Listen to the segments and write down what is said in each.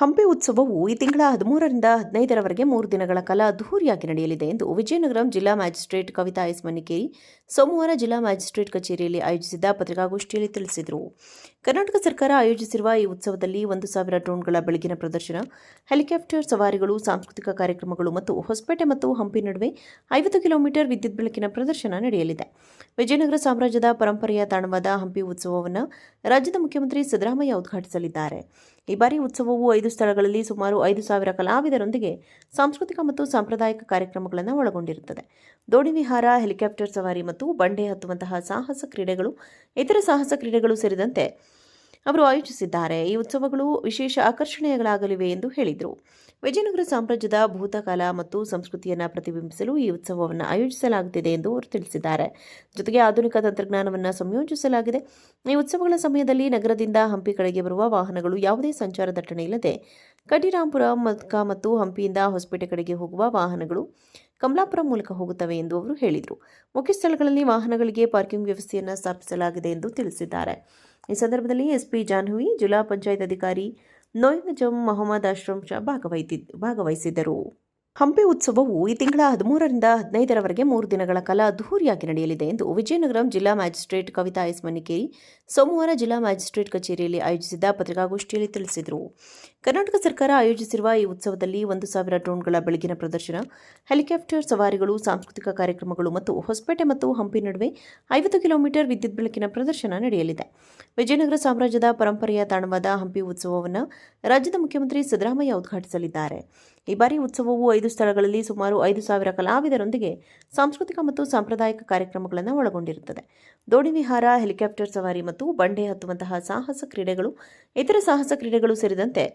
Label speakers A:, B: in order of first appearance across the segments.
A: ಹಂಪಿ ಉತ್ಸವವು ಈ ತಿಂಗಳ 13ರಿಂದ 15ರವರೆಗೆ 3 ದಿನಗಳ ಕಾಲ ಅದ್ದೂರಿಯಾಗಿ ನಡೆಯಲಿದೆ ಎಂದು ವಿಜಯನಗರ ಜಿಲ್ಲಾ ಮ್ಯಾಜಿಸ್ಟ್ರೇಟ್ ಕವಿತಾ ಎಸ್ ಮನ್ನಿಕೇರಿ ಸೋಮವಾರ ಜಿಲ್ಲಾ ಮ್ಯಾಜಿಸ್ಟ್ರೇಟ್ ಕಚೇರಿಯಲ್ಲಿ ಆಯೋಜಿಸಿದ್ದ ಪತ್ರಿಕಾಗೋಷ್ಠಿಯಲ್ಲಿ ತಿಳಿಸಿದರು. ಕರ್ನಾಟಕ ಸರ್ಕಾರ ಆಯೋಜಿಸಿರುವ ಈ ಉತ್ಸವದಲ್ಲಿ 1,000 ಡ್ರೋನ್ಗಳ ಬೆಳಗಿನ ಪ್ರದರ್ಶನ, ಹೆಲಿಕಾಪ್ಟರ್ ಸವಾರಿಗಳು, ಸಾಂಸ್ಕೃತಿಕ ಕಾರ್ಯಕ್ರಮಗಳು ಮತ್ತು ಹೊಸಪೇಟೆ ಮತ್ತು ಹಂಪಿ ನಡುವೆ 50 ಕಿಲೋಮೀಟರ್ ವಿದ್ಯುತ್ ಬೆಳಕಿನ ಪ್ರದರ್ಶನ ನಡೆಯಲಿದೆ. ವಿಜಯನಗರ ಸಾಮ್ರಾಜ್ಯದ ಪರಂಪರೆಯ ತಾಣವಾದ ಹಂಪಿ ಉತ್ಸವವನ್ನು ರಾಜ್ಯದ ಮುಖ್ಯಮಂತ್ರಿ ಸಿದ್ದರಾಮಯ್ಯ ಉದ್ಘಾಟಿಸಲಿದ್ದಾರೆ. ಈ ಬಾರಿ ಉತ್ಸವವು 5 ಸ್ಥಳಗಳಲ್ಲಿ ಸುಮಾರು 5,000 ಕಲಾವಿದರೊಂದಿಗೆ ಸಾಂಸ್ಕೃತಿಕ ಮತ್ತು ಸಾಂಪ್ರದಾಯಿಕ ಕಾರ್ಯಕ್ರಮಗಳನ್ನು ಒಳಗೊಂಡಿರುತ್ತದೆ. ದೋಣಿ ವಿಹಾರ, ಹೆಲಿಕಾಪ್ಟರ್ ಸವಾರಿ ಮತ್ತು ಬಂಡೆ ಹತ್ತುವಂತಹ ಸಾಹಸ ಕ್ರೀಡೆಗಳು, ಇತರ ಸಾಹಸ ಕ್ರೀಡೆಗಳು ಸೇರಿದಂತೆ ಅವರು ಆಯೋಜಿಸಿದ್ದಾರೆ. ಈ ಉತ್ಸವಗಳು ವಿಶೇಷ ಆಕರ್ಷಣೆಗಳಾಗಲಿವೆ ಎಂದು ಹೇಳಿದರು. ವಿಜಯನಗರ ಸಾಮ್ರಾಜ್ಯದ ಭೂತಕಾಲ ಮತ್ತು ಸಂಸ್ಕೃತಿಯನ್ನು ಪ್ರತಿಬಿಂಬಿಸಲು ಈ ಉತ್ಸವವನ್ನು ಆಯೋಜಿಸಲಾಗುತ್ತಿದೆ ಎಂದು ಅವರು ತಿಳಿಸಿದ್ದಾರೆ. ಜೊತೆಗೆ ಆಧುನಿಕ ತಂತ್ರಜ್ಞಾನವನ್ನು ಸಂಯೋಜಿಸಲಾಗಿದೆ. ಈ ಉತ್ಸವಗಳ ಸಮಯದಲ್ಲಿ ನಗರದಿಂದ ಹಂಪಿ ಕಡೆಗೆ ಬರುವ ವಾಹನಗಳು ಯಾವುದೇ ಸಂಚಾರ ದಟ್ಟಣೆ ಇಲ್ಲದೆ ಕಡಿರಾಂಪುರ ಮತ್ತು ಹಂಪಿಯಿಂದ ಹೊಸಪೇಟೆ ಕಡೆಗೆ ಹೋಗುವ ವಾಹನಗಳು ಕಮಲಾಪುರ ಮೂಲಕ ಹೋಗುತ್ತವೆ ಎಂದು ಅವರು ಹೇಳಿದರು. ಮುಖ್ಯ ಸ್ಥಳಗಳಲ್ಲಿ ವಾಹನಗಳಿಗೆ ಪಾರ್ಕಿಂಗ್ ವ್ಯವಸ್ಥೆಯನ್ನು ಸ್ಥಾಪಿಸಲಾಗಿದೆ ಎಂದು ತಿಳಿಸಿದ್ದಾರೆ. ಈ ಸಂದರ್ಭದಲ್ಲಿ ಎಸ್ಪಿ ಜಾಹ್ನವಿ, ಜಿಲ್ಲಾ ಪಂಚಾಯತ್ ಅಧಿಕಾರಿ ನೋಯಂಗಜಂ ಮೊಹಮ್ಮದ್ ಅಶ್ರಫ್ ಶಾ ಭಾಗವಹಿಸಿದ್ದರು. ಹಂಪಿ ಉತ್ಸವವು ಈ ತಿಂಗಳ 13ರಿಂದ 15ರವರೆಗೆ 3 ದಿನಗಳ ಕಾಲ ಅದ್ದೂರಿಯಾಗಿ ನಡೆಯಲಿದೆ ಎಂದು ವಿಜಯನಗರ ಜಿಲ್ಲಾ ಮ್ಯಾಜಿಸ್ಟ್ರೇಟ್ ಕವಿತಾ ಎಸ್ ಮನ್ನಿಕೇರಿ ಸೋಮವಾರ ಜಿಲ್ಲಾ ಮ್ಯಾಜಿಸ್ಟ್ರೇಟ್ ಕಚೇರಿಯಲ್ಲಿ ಆಯೋಜಿಸಿದ್ದ ಪತ್ರಿಕಾಗೋಷ್ಠಿಯಲ್ಲಿ ತಿಳಿಸಿದರು. ಕರ್ನಾಟಕ ಸರ್ಕಾರ ಆಯೋಜಿಸಿರುವ ಈ ಉತ್ಸವದಲ್ಲಿ 1,000 ಡ್ರೋನ್ಗಳ ಬೆಳಗಿನ ಪ್ರದರ್ಶನ, ಹೆಲಿಕಾಪ್ಟರ್ ಸವಾರಿಗಳು, ಸಾಂಸ್ಕೃತಿಕ ಕಾರ್ಯಕ್ರಮಗಳು ಮತ್ತು ಹೊಸಪೇಟೆ ಮತ್ತು ಹಂಪಿ ನಡುವೆ 50 ಕಿಲೋಮೀಟರ್ ವಿದ್ಯುತ್ ಬೆಳಕಿನ ಪ್ರದರ್ಶನ ನಡೆಯಲಿದೆ. ವಿಜಯನಗರ ಸಾಮ್ರಾಜ್ಯದ ಪರಂಪರೆಯ ತಾಣವಾದ ಹಂಪಿ ಉತ್ಸವವನ್ನು ರಾಜ್ಯದ ಮುಖ್ಯಮಂತ್ರಿ ಸಿದ್ದರಾಮಯ್ಯ ಉದ್ಘಾಟಿಸಲಿದ್ದಾರೆ. ಈ ಬಾರಿ ಉತ್ಸವವು 5 ಸ್ಥಳಗಳಲ್ಲಿ ಸುಮಾರು 5,000 ಕಲಾವಿದರೊಂದಿಗೆ ಸಾಂಸ್ಕೃತಿಕ ಮತ್ತು ಸಾಂಪ್ರದಾಯಿಕ ಕಾರ್ಯಕ್ರಮಗಳನ್ನು ಒಳಗೊಂಡಿರುತ್ತದೆ. ದೋಣಿ ವಿಹಾರ, ಹೆಲಿಕಾಪ್ಟರ್ ಸವಾರಿ ಮತ್ತು ಬಂಡೆ ಹತ್ತುವಂತಹ ಸಾಹಸ ಕ್ರೀಡೆಗಳು, ಇತರ ಸಾಹಸ ಕ್ರೀಡೆಗಳು ಸೇರಿದಂತೆ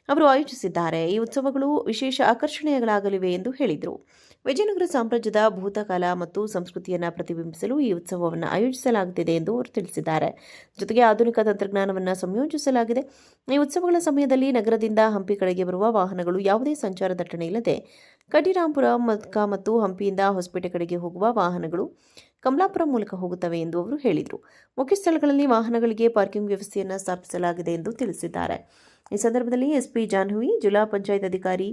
A: ಅವರು ಆಯೋಜಿಸಿದ್ದಾರೆ. ಈ ಉತ್ಸವಗಳು ವಿಶೇಷ ಆಕರ್ಷಣೆಗಳಾಗಲಿವೆ ಎಂದು ಹೇಳಿದರು. ವಿಜಯನಗರ ಸಾಮ್ರಾಜ್ಯದ ಭೂತಕಾಲ ಮತ್ತು ಸಂಸ್ಕೃತಿಯನ್ನು ಪ್ರತಿಬಿಂಬಿಸಲು ಈ ಉತ್ಸವವನ್ನು ಆಯೋಜಿಸಲಾಗುತ್ತಿದೆ ಎಂದು ಅವರು ತಿಳಿಸಿದ್ದಾರೆ. ಜೊತೆಗೆ ಆಧುನಿಕ ತಂತ್ರಜ್ಞಾನವನ್ನು ಸಂಯೋಜಿಸಲಾಗಿದೆ. ಈ ಉತ್ಸವಗಳ ಸಮಯದಲ್ಲಿ ನಗರದಿಂದ ಹಂಪಿ ಕಡೆಗೆ ಬರುವ ವಾಹನಗಳು ಯಾವುದೇ ಸಂಚಾರ ದಟ್ಟಣೆ ಇಲ್ಲದೆ ಕಡಿರಾಂಪುರ ಮತ್ತು ಹಂಪಿಯಿಂದ ಹೊಸಪೇಟೆ ಕಡೆಗೆ ಹೋಗುವ ವಾಹನಗಳು ಕಮಲಾಪುರ ಮೂಲಕ ಹೋಗುತ್ತವೆ ಎಂದು ಅವರು ಹೇಳಿದರು. ಮುಖ್ಯ ಸ್ಥಳಗಳಲ್ಲಿ ವಾಹನಗಳಿಗೆ ಪಾರ್ಕಿಂಗ್ ವ್ಯವಸ್ಥೆಯನ್ನು ಸ್ಥಾಪಿಸಲಾಗಿದೆ ಎಂದು ತಿಳಿಸಿದ್ದಾರೆ. ಈ ಸಂದರ್ಭದಲ್ಲಿ ಎಸ್ಪಿ ಜಾಹ್ನವಿ, ಜಿಲ್ಲಾ ಪಂಚಾಯತ್ ಅಧಿಕಾರಿ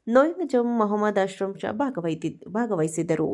A: ನೋಯಂಗಜಂ ಮೊಹಮ್ಮದ್ ಅಶ್ರಫ್ ಶಾ ಭಾಗವಹಿಸಿದ್ದರು.